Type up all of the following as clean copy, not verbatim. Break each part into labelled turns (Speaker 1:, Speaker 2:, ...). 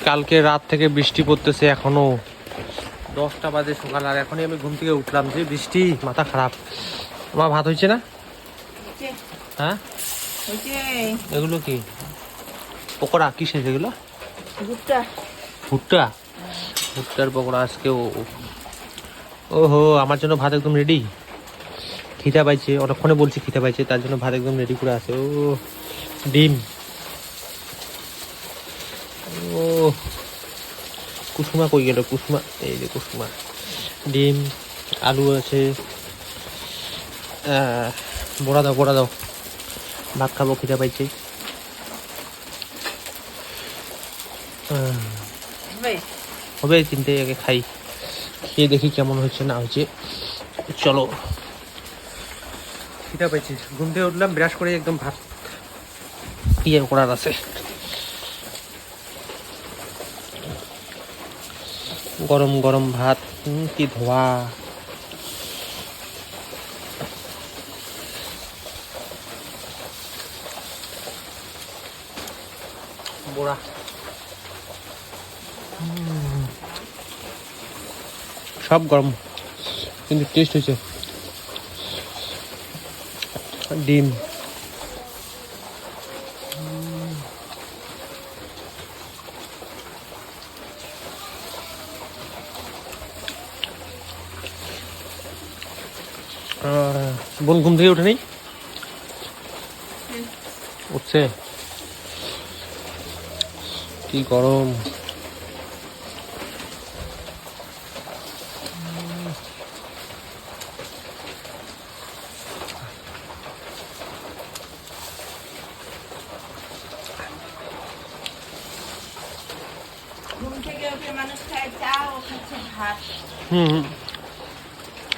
Speaker 1: কালকে রাত থেকে বৃষ্টি পড়তেছে, এখনো 10টা বাজে সকাল, আর এখনই আমি ঘুম থেকে উঠলাম। যে বৃষ্টি, মাথা খারাপ। আমার ভাত হয়েছে না? হ্যাঁ এগুলো কি পকোড়া? কিসের এগুলো? ভুট্টা। ভুট্টা, ভুট্টার পকোড়া আজকে। ওহো, আমার জন্য ভাত একদম রেডি। খিদা পাইছে, অনেকক্ষণে বলছি খিদা পাইছে, তার জন্য ভাত একদম রেডি করে আছে। ও ডিম, ও কুসুমা কই গেল? কুসুমা, এই যে কুসুমা। ডিম, আলু আছে। বড়া দাও, বড়া দাও, ভাত খাবো, খিদা পাইছে। হবে 3টে, আগে খাই, খেয়ে দেখি কেমন হচ্ছে না হচ্ছে। চলো, খিদা পাইছে। ঘুম থেকে উঠলাম, ব্রাশ করে একদম ভাত ইয়ে করার আছে। গরম গরম ভাত, কি ধোয়া। বড়া, সব গরম, কিন্তু টেস্ট হয়েছে। ডিম, বোন ঘুম থেকে উঠে নেই? উঠছে? কি গরম।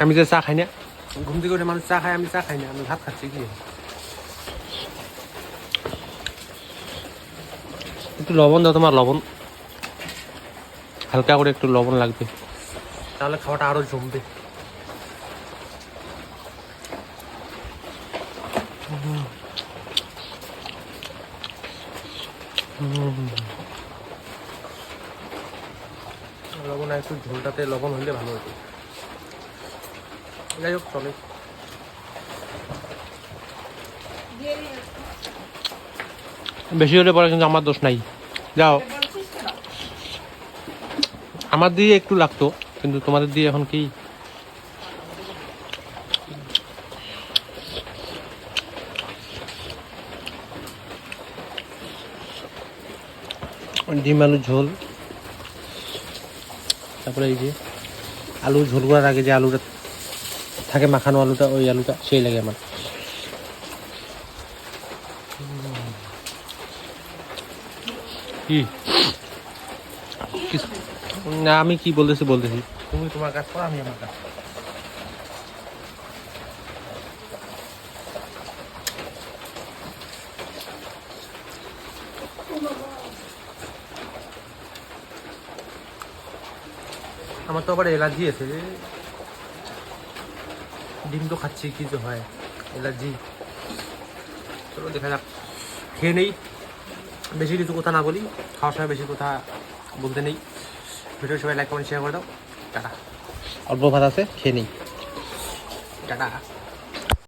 Speaker 1: আমি যে চা খাই না, ঘুম থেকে উঠে মানুষ চা খায়, আমি চা খাই না, আমি ভাত খাচ্ছি। কি একটু লবণ দাও, তোমার লবণ হালকা করে একটু লবণ লাগবে, তাহলে খাওয়াটা আরো জমবে। লবণ, একটু ঝোলটাতে লবণ হলে ভালো হতো। যাই হোক, চলে। বেশি হলে পরে কিন্তু আমার দোষ নাই। যাও, আমার দিয়ে একটু লাগতো, কিন্তু তোমাদের দিয়ে এখন কি। ডিম আলু ঝোল, তারপরে এই যে আলু ঝোল করার আগে যে আলুটা থাকে মাখানো আলুটা, ওই আলুটা সেই লাগে আমার। কি না, আমি কি বলতেছি, তুমি তোমার কাজ করো, আমি আমার কাজ। আমার তো আবার অ্যালার্জি আছে, ডিম তো খাচ্ছি, কি যে হয় অ্যালার্জি। চলো দেখা যাক, খেয়ে নেই। বেশি কিছু কথা না বলি, খাওয়ার সময় বেশি কথা বলতে নেই। ভিডিও সবাই লাইক কমেন্ট শেয়ার করে দাও। টাটা। অল্প ভাত আছে, খেয়ে নেই। টাটা।